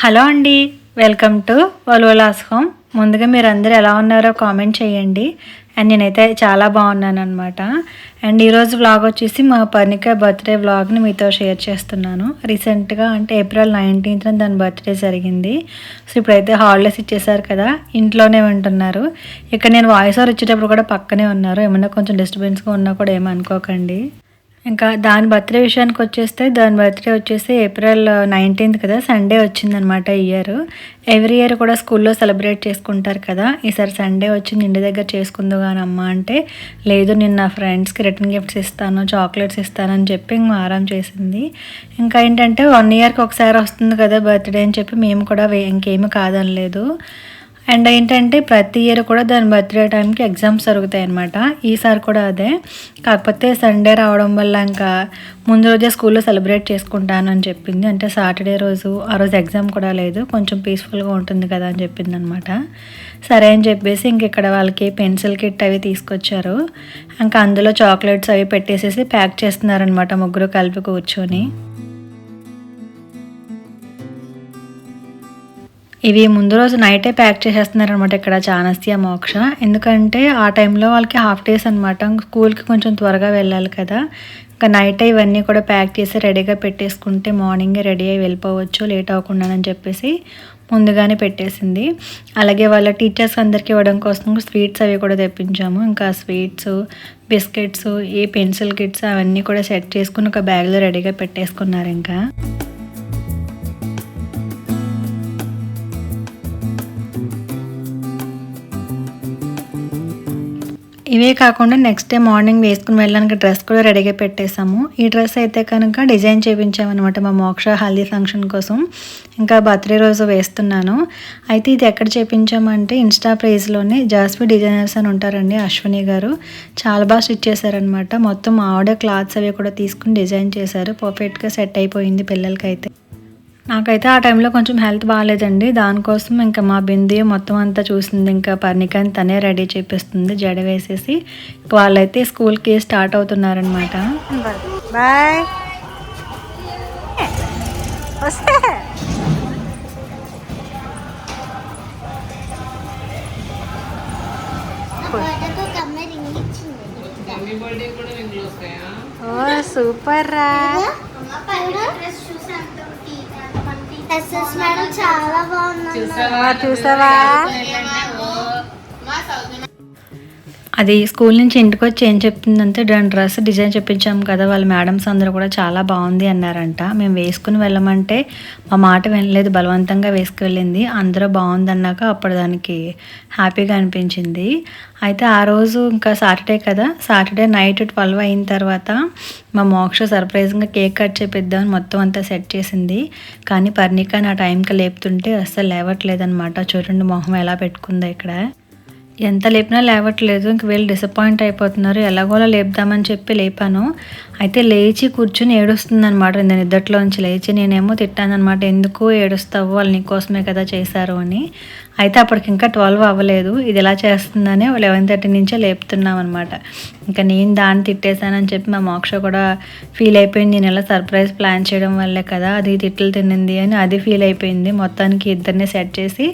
Hello అండి, welcome to వల్వలాస్ home. ముందుగా మీరు అందరూ ఎలా ఉన్నారో కామెంట్ చేయండి. అండ్ నేనైతే చాలా బాగున్నాను అనమాట. అండ్ ఈరోజు వ్లాగ్ వచ్చేసి మా పర్ణిక బర్త్డే వ్లాగ్ని మీతో షేర్ చేస్తున్నాను. రీసెంట్గా అంటే ఏప్రిల్ 19th దాని బర్త్డే జరిగింది. సో ఇప్పుడైతే హాలిడేస్ ఇచ్చేసారు కదా, ఇంట్లోనే ఉంటున్నారు. ఇక్కడ నేను వాయిస్ ఓవర్ ఇచ్చేటప్పుడు కూడా పక్కనే ఉన్నారు. ఏమన్నా కొంచెం డిస్టర్బెన్స్గా ఉన్నా కూడా ఏమనుకోకండి. ఇంకా దాని బర్త్డే విషయానికి వచ్చేస్తే, దాని బర్త్డే వచ్చేసి ఏప్రిల్ 19th కదా, సండే వచ్చిందనమాట. ఎవ్రీ ఇయర్ కూడా స్కూల్లో సెలబ్రేట్ చేసుకుంటారు కదా, ఈసారి సండే వచ్చింది, ఇంటి దగ్గర చేసుకుందు కానీ అమ్మ అంటే, లేదు నేను నా ఫ్రెండ్స్కి రిటర్న్ గిఫ్ట్స్ ఇస్తాను, చాక్లెట్స్ ఇస్తానని చెప్పి ఇంక ఆరాం చేసింది. ఇంకా ఏంటంటే 1 yearకి ఒకసారి వస్తుంది కదా బర్త్డే అని చెప్పి మేము కూడా ఇంకేమీ కాదనలేదు. అండ్ ఏంటంటే ప్రతి ఇయర్ కూడా దాని బర్త్డే టైంకి ఎగ్జామ్స్ జరుగుతాయి అనమాట. ఈసారి కూడా అదే, కాకపోతే సండే రావడం వల్ల ఇంకా ముందు రోజే స్కూల్లో సెలబ్రేట్ చేసుకుంటాను అని చెప్పింది. అంటే సాటర్డే రోజు, ఆ రోజు ఎగ్జామ్ కూడా లేదు, కొంచెం పీస్ఫుల్గా ఉంటుంది కదా అని చెప్పింది అనమాట. సరే అని చెప్పేసి ఇంక ఇక్కడ వాళ్ళకి పెన్సిల్ కిట్ అవి తీసుకొచ్చారు. ఇంకా అందులో చాక్లెట్స్ అవి పెట్టేసేసి ప్యాక్ చేస్తున్నారనమాట ముగ్గురు కలిపి కూర్చొని. ఇవి ముందు రోజు నైటే ప్యాక్ చేసేస్తున్నారనమాట ఇక్కడ చానస్య, మోక్ష. ఎందుకంటే ఆ టైంలో వాళ్ళకి హాఫ్ డేస్ అనమాట, స్కూల్కి కొంచెం త్వరగా వెళ్ళాలి కదా. ఇంకా నైటే ఇవన్నీ కూడా ప్యాక్ చేసి రెడీగా పెట్టేసుకుంటే మార్నింగే రెడీ అయ్యి వెళ్ళిపోవచ్చు లేట్ అవ్వకుండానని చెప్పేసి ముందుగానే పెట్టేసింది. అలాగే వాళ్ళ టీచర్స్ అందరికీ ఇవ్వడం కోసం స్వీట్స్ అవి కూడా తెప్పించాము. ఇంకా స్వీట్స్, బిస్కెట్స్, ఈ పెన్సిల్ కిట్స్ అవన్నీ కూడా సెట్ చేసుకుని ఒక బ్యాగ్లో రెడీగా పెట్టేసుకున్నారు. ఇంకా ఇవే కాకుండా నెక్స్ట్ డే మార్నింగ్ వేసుకుని వెళ్ళడానికి డ్రెస్ కూడా రెడీగా పెట్టేసాము. ఈ డ్రెస్ అయితే కనుక డిజైన్ చేయించామన్నమాట మా మోక్ష హల్దీ ఫంక్షన్ కోసం. ఇంకా బర్త్డే రోజు వేస్తున్నాను. అయితే ఇది ఎక్కడ చేయించామంటే ఇన్స్టా పేజ్లోనే జాస్వి డిజైనర్స్ అని ఉంటారండి, అశ్విని గారు. చాలా బాగా స్టిచ్ చేశారనమాట. మొత్తం ఆవిడే క్లాత్స్ అవి కూడా తీసుకుని డిజైన్ చేశారు. పర్ఫెక్ట్గా సెట్ అయిపోయింది పిల్లలకైతే. నాకైతే ఆ టైంలో కొంచెం హెల్త్ బాగాలేదండి, దానికోసం ఇంకా మా బింది మొత్తం అంతా చూసింది. ఇంకా పర్ణికని తనే రెడీ చేపిస్తుంది జడ వేసేసి. వాళ్ళైతే స్కూల్కి స్టార్ట్ అవుతున్నారనమాట. బాయ్. ఓ సూపర్ రా. చాలా బాగుంది, చూసావా? అది స్కూల్ నుంచి ఇంటికి వచ్చి ఏం చెప్తుందంటే, దాని డ్రెస్ డిజైన్ చెప్పించాము కదా, వాళ్ళ మేడమ్స్ అందరూ కూడా చాలా బాగుంది అన్నారంట. మేము వేసుకుని వెళ్ళమంటే మా మాట వినలేదు, బలవంతంగా వేసుకువెళ్ళింది. అందరూ బాగుంది అన్నాక అప్పుడు దానికి హ్యాపీగా అనిపించింది. అయితే ఆ రోజు ఇంకా సాటర్డే కదా, సాటర్డే నైట్ 12 అయిన తర్వాత మా మోక్ష సర్ప్రైజ్గా కేక్ కట్ చేపిద్దామని మొత్తం అంతా సెట్ చేసింది. కానీ పర్ణిక నా టైంకి లేపుతుంటే అస్సలు లేవట్లేదనమాట. చూడండి మొహం ఎలా పెట్టుకుందో ఇక్కడ. ఎంత లేపినా లేవట్లేదు. ఇంక వీళ్ళు డిసప్పాయింట్ అయిపోతున్నారు. ఎలాగోలా లేపుదామని చెప్పి లేపాను. అయితే లేచి కూర్చుని ఏడుస్తుంది అనమాట. నేను నిద్దట్లోంచి లేచి నేనేమో తిట్టాను అనమాట, ఎందుకు ఏడుస్తావు, వాళ్ళు నీకోసమే కదా చేశారు అని. అయితే అప్పటికి ఇంకా 12 అవ్వలేదు. ఇది ఎలా చేస్తుందని 11:30 నుంచే లేపుతున్నాం అనమాట. ఇంకా నేను దాన్ని తిట్టేశానని చెప్పి మా మోక్ష కూడా ఫీల్ అయిపోయింది. నేను ఎలా సర్ప్రైజ్ ప్లాన్ చేయడం వల్లే కదా అది తిట్లు తినింది అని అది ఫీల్ అయిపోయింది. మొత్తానికి ఇద్దరిని సెట్ చేసి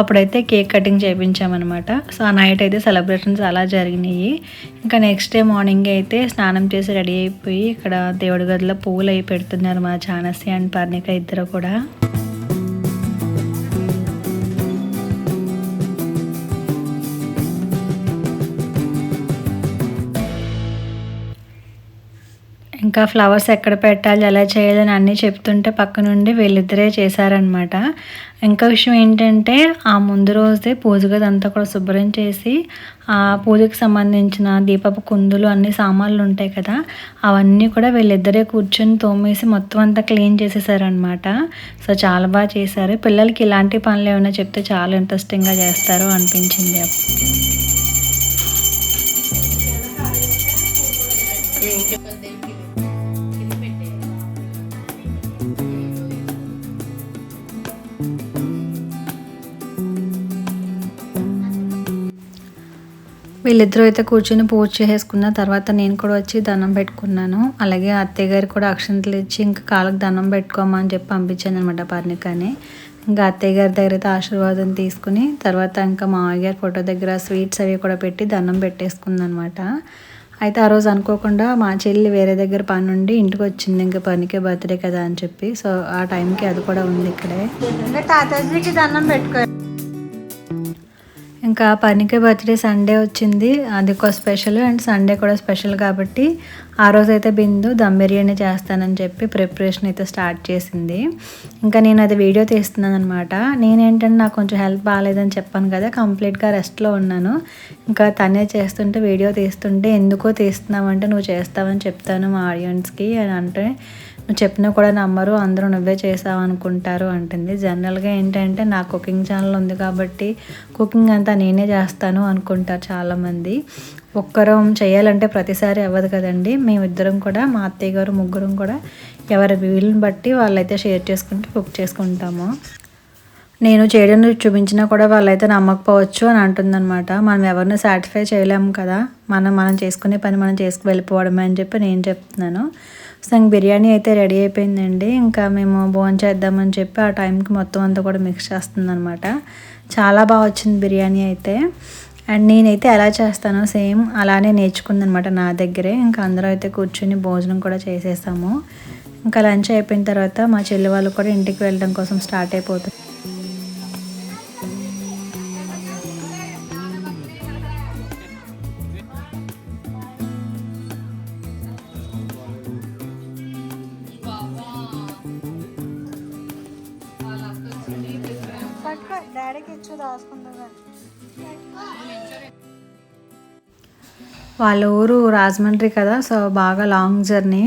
అప్పుడైతే కేక్ కటింగ్ చేయించామన్నమాట. సో ఆ నైట్ అయితే సెలబ్రేషన్స్ అలా జరిగినాయి. ఇంకా నెక్స్ట్ డే మార్నింగ్ అయితే స్నానం చేసి రెడీ అయిపోయి ఇక్కడ దేవుడి గదిలో పువ్వులు అవి పెడుతున్నారు మా చానస్య అండ్ పర్ణిక ఇద్దరు కూడా. ఇంకా ఫ్లవర్స్ ఎక్కడ పెట్టాలి, ఎలా చేయాలని అన్నీ చెప్తుంటే పక్క నుండి వీళ్ళిద్దరే చేశారనమాట. ఇంకా విషయం ఏంటంటే, ఆ ముందు రోజే పూజ గది అంతా కూడా శుభ్రం చేసి ఆ పూజకి సంబంధించిన దీపపు కుందులు అన్ని సామాన్లు ఉంటాయి కదా, అవన్నీ కూడా వీళ్ళిద్దరే కూర్చొని తోమేసి మొత్తం అంతా క్లీన్ చేసేసారనమాట. సో చాలా బాగా చేశారు. పిల్లలకి ఇలాంటి పనులు ఏమైనా చెప్తే చాలా ఇంట్రెస్టింగ్గా చేస్తారు అనిపించింది. వీళ్ళిద్దరూ అయితే కూర్చొని పూజ చేసేసుకున్న తర్వాత నేను కూడా వచ్చి దండం పెట్టుకున్నాను. అలాగే అత్తయ్య గారికి కూడా అక్షంతలు ఇచ్చి ఇంకా కాళ్ళకి దండం పెట్టుకోమని చెప్పి పంపించాను అనమాట పర్ణికని. ఇంకా అత్తయ్య గారి దగ్గర అయితే ఆశీర్వాదం తీసుకుని తర్వాత ఇంకా మామయ్య గారి ఫోటో దగ్గర స్వీట్స్ అవి కూడా పెట్టి దండం పెట్టేసుకుందనమాట. అయితే ఆ రోజు అనుకోకుండా మా చెల్లి వేరే దగ్గర పని ఉండి ఇంటికి వచ్చింది, ఇంకా పర్ణికే బర్త్డే కదా అని చెప్పి. సో ఆ టైంకి అది కూడా ఉంది ఇక్కడే. తాతాజీకి దండం పెట్టుకో. ఇంకా పర్ణిక బర్త్డే సండే వచ్చింది, అది ఒక స్పెషల్ అండ్ సండే కూడా స్పెషల్ కాబట్టి ఆ రోజు అయితే బిందు దమ్ బిర్యానీ చేస్తానని చెప్పి ప్రిపరేషన్ అయితే స్టార్ట్ చేసింది. ఇంకా నేను అది వీడియో తీస్తున్నాను అనమాట. నేనేంటంటే నాకు కొంచెం హెల్త్ బాగాలేదని చెప్పాను కదా, కంప్లీట్గా రెస్ట్లో ఉన్నాను. ఇంకా తనే చేస్తుంటే వీడియో తీస్తుంటే ఎందుకో తీస్తున్నావంటే నువ్వు చేస్తావని చెప్తాను మా ఆడియన్స్కి అని అంటే, నువ్వు చెప్పినా కూడా నమ్మరు, అందరూ నువ్వే చేసావు అనుకుంటారు అంటుంది. జనరల్గా ఏంటంటే నా కుకింగ్ ఛానల్ ఉంది కాబట్టి కుకింగ్ అంతా నేనే చేస్తాను అనుకుంటారు చాలామంది. ఒక్కరం చేయాలంటే ప్రతిసారి అవ్వదు కదండి. మేమిద్దరం కూడా మా అత్తయ్య గారు ముగ్గురం కూడా ఎవరి వీలుని బట్టి వాళ్ళైతే షేర్ చేసుకుంటూ కుక్ చేసుకుంటాము. నేను చేయడం చూపించినా కూడా వాళ్ళైతే నమ్మకపోవచ్చు అని అంటుందన్నమాట. మనం ఎవరిని సాటిస్ఫై చేయలేము కదా, మనం చేసుకునే పని మనం చేసుకు వెళ్ళిపోవడమే అని చెప్పి నేను చెప్తున్నాను. సో ఇంక బిర్యానీ అయితే రెడీ అయిపోయిందండి. ఇంకా మేము భోజనం చేద్దామని చెప్పి ఆ టైంకి మొత్తం అంతా కూడా మిక్స్ చేస్తుందన్నమాట. చాలా బాగా వచ్చింది బిర్యానీ అయితే. అండ్ నేనైతే ఎలా చేస్తానో సేమ్ అలానే నేర్చుకుందనమాట నా దగ్గరే. ఇంకా అందరూ అయితే కూర్చొని భోజనం కూడా చేసేసాము. ఇంకా లంచ్ అయిపోయిన తర్వాత మా చెల్లి వాళ్ళు కూడా ఇంటికి వెళ్ళడం కోసం స్టార్ట్ అయిపోతుంది. వాళ్ళ ఊరు రాజమండ్రి కదా, సో బాగా లాంగ్ జర్నీ,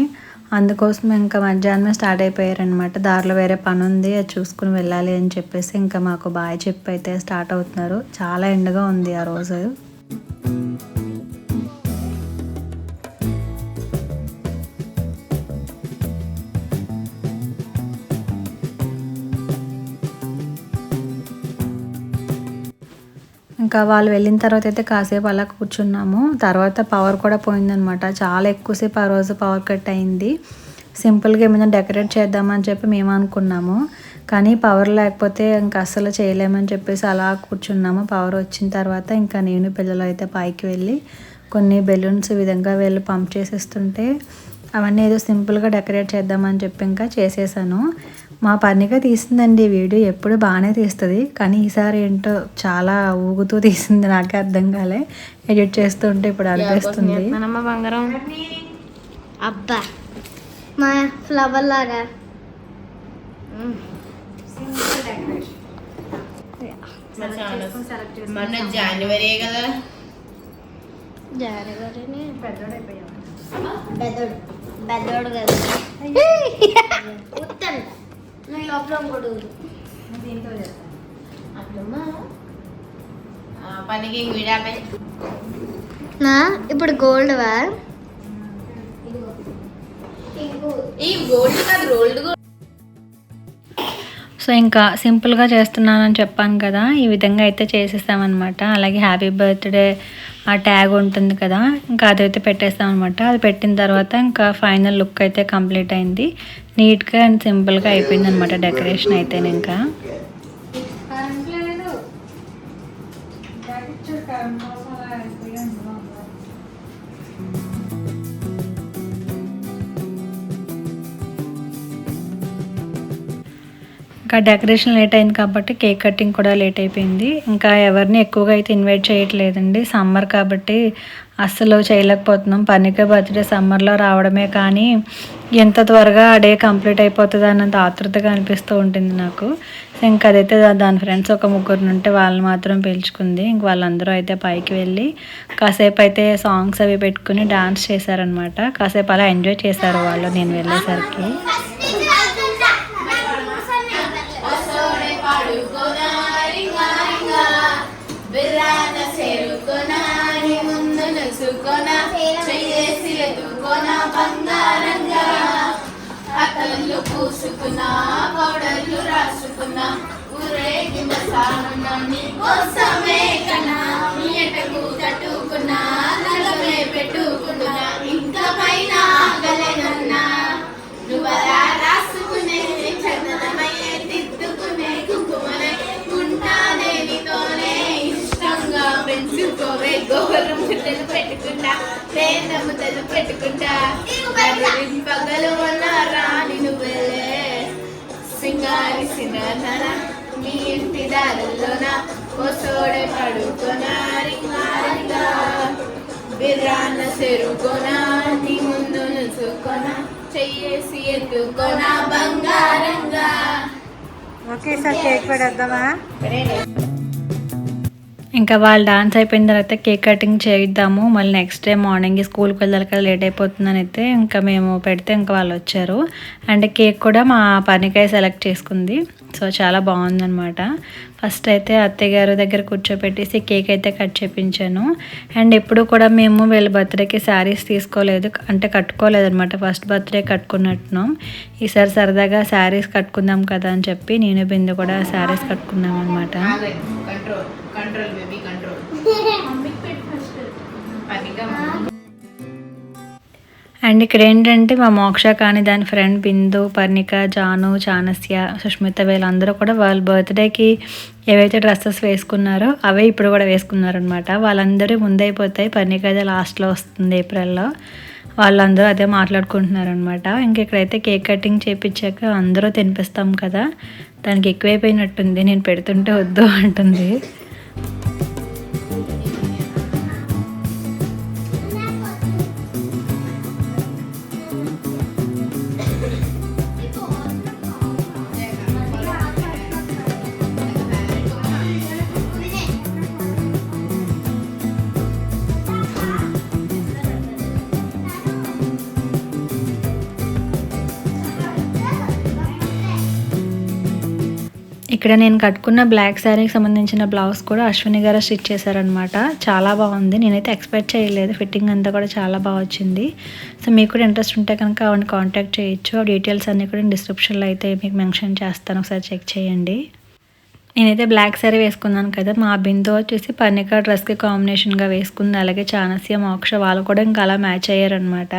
అందుకోసం ఇంకా మధ్యాహ్నమే స్టార్ట్ అయిపోయారనమాట. దారిలో వేరే పని ఉంది, అది చూసుకుని వెళ్ళాలి అని చెప్పేసి ఇంకా మాకు బాయ్ చెప్పి అయితే స్టార్ట్ అవుతున్నారు. చాలా ఎండగా ఉంది ఆ రోజు. ఇంకా వాళ్ళు వెళ్ళిన తర్వాత అయితే కాసేపు అలా కూర్చున్నాము. తర్వాత పవర్ కూడా పోయిందనమాట. చాలా ఎక్కువసేపు ఆ రోజు పవర్ కట్ అయింది. సింపుల్గా ఏమైనా డెకరేట్ చేద్దామని చెప్పి మేము అనుకున్నాము, కానీ పవర్ లేకపోతే ఇంకా అస్సలు చేయలేమని చెప్పేసి అలా కూర్చున్నాము. పవర్ వచ్చిన తర్వాత ఇంకా నేను పిల్లలు అయితే పైకి వెళ్ళి కొన్ని బెలూన్స్ ఈ విధంగా వెళ్ళి పంప్ చేసేస్తుంటే అవన్నీ ఏదో సింపుల్గా డెకరేట్ చేద్దామని చెప్పి ఇంకా చేసేసాను. మా పర్ణిక తీసిందండి వీడియో, ఎప్పుడు బాగానే తీస్తుంది, కానీ ఈసారి ఏంటో చాలా ఊగుతూ తీసింది, నాకే అర్థం కాలే. ఎడిట్ చేస్తుంటే ఇప్పుడు అనిపిస్తుంది. అబ్బా మా ఫ్లవర్ లాగా జనవరి కదా, జనవరిని బెదోడు బెదోడు కదా ఉత్తరం నేను లోపల కూడా పనికి విడాపై నా ఇప్పుడు గోల్డ్ వా ఈ గోల్డ్ కాదు రోల్డ్. సో ఇంకా సింపుల్గా చేస్తున్నానని చెప్పాను కదా, ఈ విధంగా అయితే చేసేసామన్నమాట. అలాగే హ్యాపీ బర్త్డే ఆ ట్యాగ్ ఉంటుంది కదా, ఇంకా అదైతే పెట్టేస్తామన్నమాట. అది పెట్టిన తర్వాత ఇంకా ఫైనల్ లుక్ అయితే కంప్లీట్ అయింది. నీట్గా అండ్ సింపుల్గా అయిపోయింది అనమాట డెకరేషన్ అయితే. ఇంకా ఇంకా డెకరేషన్ లేట్ అయింది కాబట్టి కేక్ కటింగ్ కూడా లేట్ అయిపోయింది. ఇంకా ఎవరిని ఎక్కువగా అయితే ఇన్వైట్ చేయట్లేదండి, సమ్మర్ కాబట్టి అస్సలు చేయలేకపోతున్నాం. పర్ణిక బర్త్డే సమ్మర్లో రావడమే కానీ ఎంత త్వరగా ఆ డే కంప్లీట్ అయిపోతుంది అన్నంత ఆతృతగా అనిపిస్తూ ఉంటుంది నాకు. ఇంకా అదైతే దాని ఫ్రెండ్స్ ఒక ముగ్గురు ఉంటే వాళ్ళని మాత్రం పిలుచుకుంది. ఇంక వాళ్ళందరూ అయితే పైకి వెళ్ళి కాసేపు అయితే సాంగ్స్ అవి పెట్టుకుని డాన్స్ చేశారనమాట. కాసేపు అలా ఎంజాయ్ చేశారు వాళ్ళు నేను వెళ్ళేసరికి. అతలు పూసుకున్నా పౌడర్లు రాసుకున్నా ఊరేగింపసానున్నా నీకోసమే కన్నా నీ ఎటకు తట్టుకున్నా నగమే పెట్టుకున్నా ఇంకా పైన ఆగలేనన్నా నువ్వలా రాసుకునే చందనమయ్యే దిద్దుకునే కుంకుమనే ఉంటానే నీతోనే ఇష్టంగా పెంచుకోవే గోరం ముద్దలు పెట్టుకుంటా పేద ముద్దలు పెట్టుకుంటా పగలు ఉన్న రాణి నువ్వెలే సింగారి సినధన మీ ఇంటి దారుల్లోన కోసోడే పడుకోనా రింగారింగా బిర్రాన్న చెరుకోనా నీ ముందు నుంచుకోనా చెయ్యేసి ఎత్తుకోనా బంగారంగా. ఒకేసారి కేక్ పెడద్దామా? ఇంకా వాళ్ళు డాన్స్ అయిపోయిన తర్వాత కేక్ కటింగ్ చేయిద్దాము, మళ్ళీ నెక్స్ట్ డే మార్నింగ్ స్కూల్కి వెళ్ళాలి కదా లేట్ అయిపోతుందని అయితే ఇంకా మేము పెడితే ఇంకా వాళ్ళు వచ్చారు. అండ్ కేక్ కూడా మా పనికాయ సెలెక్ట్ చేసుకుంది. సో చాలా బాగుందనమాట. ఫస్ట్ అయితే అత్తయ్య గారు దగ్గర కూర్చోపెట్టేసి కేక్ అయితే కట్ చేయించాను. అండ్ ఎప్పుడు కూడా మేము వీళ్ళ బర్త్డేకి శారీస్ తీసుకోలేదు, అంటే కట్టుకోలేదు అనమాట. ఫస్ట్ బర్త్డే కట్టుకున్నట్టున్నాం. ఈసారి సరదాగా శారీస్ కట్టుకుందాం కదా అని చెప్పి నేను బిందు కూడా శారీస్ కట్టుకున్నాం అనమాట. Control baby control. అండ్ ఇక్కడ ఏంటంటే మా మోక్ష కానీ దాని ఫ్రెండ్ బిందు, పర్ణిక, జాను, చానస్య, సుష్మిత వీళ్ళందరూ కూడా వాళ్ళ బర్త్డేకి ఏవైతే డ్రెస్సెస్ వేసుకున్నారో అవే ఇప్పుడు కూడా వేసుకున్నారనమాట. వాళ్ళందరూ ముందైపోతాయి, పర్ణిక అయితే లాస్ట్లో వస్తుంది ఏప్రిల్లో. వాళ్ళందరూ అదే మాట్లాడుకుంటున్నారనమాట. ఇంక ఇక్కడైతే కేక్ కటింగ్ చేయించాక అందరూ తినిపిస్తాం కదా, దానికి ఎక్కువైపోయినట్టుంది. నేను పెడుతుంటే వద్దు అంటుంది. ఇక్కడ నేను కట్టుకున్న బ్లాక్ శారీకి సంబంధించిన బ్లౌజ్ కూడా అశ్విని గారు స్టిచ్ చేశారనమాట. చాలా బాగుంది. నేనైతే ఎక్స్పెక్ట్ చేయలేదు. ఫిట్టింగ్ అంతా కూడా చాలా బాగా వచ్చింది. సో మీకు కూడా ఇంట్రెస్ట్ ఉంటే కనుక ఆవిడని కాంటాక్ట్ చేయొచ్చు. ఆ డీటెయిల్స్ అన్నీ కూడా డిస్క్రిప్షన్లో అయితే మీకు మెన్షన్ చేస్తాను, ఒకసారి చెక్ చేయండి. నేనైతే బ్లాక్ శారీ వేసుకున్నాను కదా, మా బిందు వచ్చేసి పర్ణిక డ్రెస్కి కాంబినేషన్గా వేసుకుంది. అలాగే చానస్య, మోక్ష వాళ్ళు కూడా ఇంకా అలా మ్యాచ్ అయ్యారనమాట.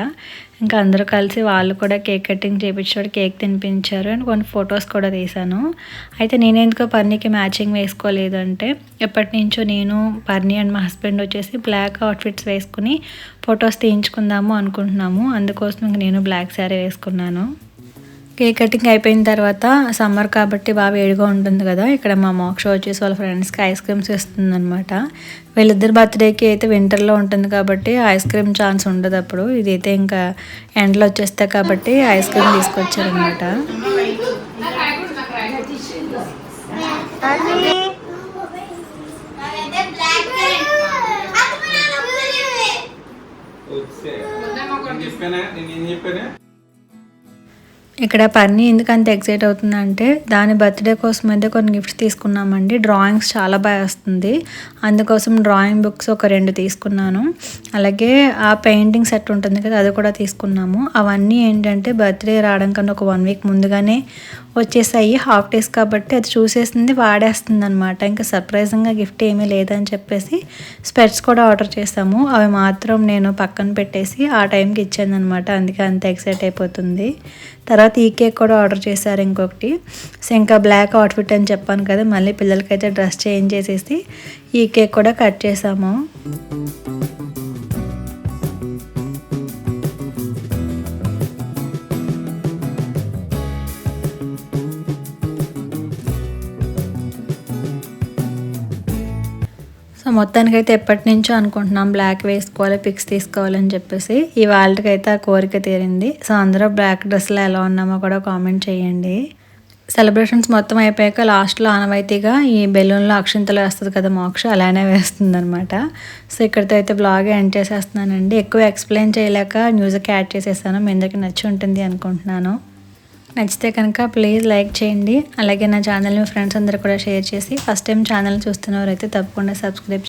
ఇంకా అందరూ కలిసి వాళ్ళు కూడా కేక్ కటింగ్ చేయించారు, కేక్ తినిపించారు. అండ్ కొన్ని ఫొటోస్ కూడా తీశాను. అయితే నేనెందుకో పర్ణికి మ్యాచింగ్ వేసుకోలేదు అంటే, ఎప్పటి నుంచో నేను, పర్ణి అండ్ మా హస్బెండ్ వచ్చేసి బ్లాక్ అవుట్ఫిట్స్ వేసుకుని ఫొటోస్ తీయించుకుందాము అనుకుంటున్నాము. అందుకోసం ఇంక నేను బ్లాక్ శారీ వేసుకున్నాను. కేక్ కటింగ్ అయిపోయిన తర్వాత సమ్మర్ కాబట్టి బాగా వేడిగా ఉంటుంది కదా, ఇక్కడ మా మోక్ష వచ్చేసి వాళ్ళ ఫ్రెండ్స్కి ఐస్ క్రీమ్స్ ఇస్తుంది అనమాట. వీళ్ళిద్దరు బర్త్డేకి అయితే వింటర్లో ఉంటుంది కాబట్టి ఐస్ క్రీమ్ ఛాన్స్ ఉండదు అప్పుడు. ఇదైతే ఇంకా ఎండలో వచ్చేస్తాయి కాబట్టి ఐస్ క్రీమ్ తీసుకొచ్చారనమాట. ఇక్కడ పర్ణి ఎందుకు అంత ఎక్సైట్ అవుతుందంటే, దాని బర్త్డే కోసం అయితే కొన్ని గిఫ్ట్స్ తీసుకున్నామండి. డ్రాయింగ్స్ చాలా బాగా వస్తుంది, అందుకోసం డ్రాయింగ్ బుక్స్ ఒక 2 తీసుకున్నాను. అలాగే ఆ పెయింటింగ్ సెట్ ఉంటుంది కదా, అది కూడా తీసుకున్నాము. అవన్నీ ఏంటంటే బర్త్డే రావడం కన్నా ఒక 1 వీక్ ముందుగానే వచ్చేసాయి. హాఫ్ డేస్ కాబట్టి అది చూసేసింది, వాడేస్తుంది అనమాట. ఇంకా సర్ప్రైజింగ్గా గిఫ్ట్ ఏమీ లేదని చెప్పేసి స్పెట్స్ కూడా ఆర్డర్ చేసాము. అవి మాత్రం నేను పక్కన పెట్టేసి ఆ టైంకి ఇచ్చాను అనమాట. అందుకే అంత ఎక్సైట్ అయిపోతుంది. తర్వాత ఈ కేక్ కూడా ఆర్డర్ చేశారు ఇంకొకటి. సో ఇంకా బ్లాక్ అవుట్ఫిట్ అని చెప్పాను కదా, మళ్ళీ పిల్లలకైతే డ్రెస్ చేంజ్ చేసేసి ఈ కేక్ కూడా కట్ చేసాము. సో మొత్తానికైతే ఎప్పటి నుంచో అనుకుంటున్నాం బ్లాక్ వేసుకోవాలి, పిక్స్ తీసుకోవాలని చెప్పేసి. ఈ వాళ్ళకైతే ఆ కోరిక తీరింది. సో అందరూ బ్లాక్ డ్రెస్లో ఎలా ఉన్నామో కూడా కామెంట్ చేయండి. సెలబ్రేషన్స్ మొత్తం అయిపోయాక లాస్ట్లో ఆనవాయితీగా ఈ బెలూన్లో అక్షింతలు వేస్తుంది కదా మోక్ష, అలానే వేస్తుంది అనమాట. సో ఇక్కడితో అయితే బ్లాగ్ ఎండ్ చేసేస్తున్నానండి. ఎక్కువ ఎక్స్ప్లెయిన్ చేయలేక మ్యూజిక్ యాడ్ చేసేసాను. మీ అందరికీ నచ్చి ఉంటుంది అనుకుంటున్నాను. నచ్చితే కనుక ప్లీజ్ లైక్ చేయండి. అలాగే నా ఛానల్ని మీ ఫ్రెండ్స్ అందరూ కూడా షేర్ చేసి, ఫస్ట్ టైం ఛానల్ని చూస్తున్నవారైతే తప్పకుండా సబ్స్క్రైబ్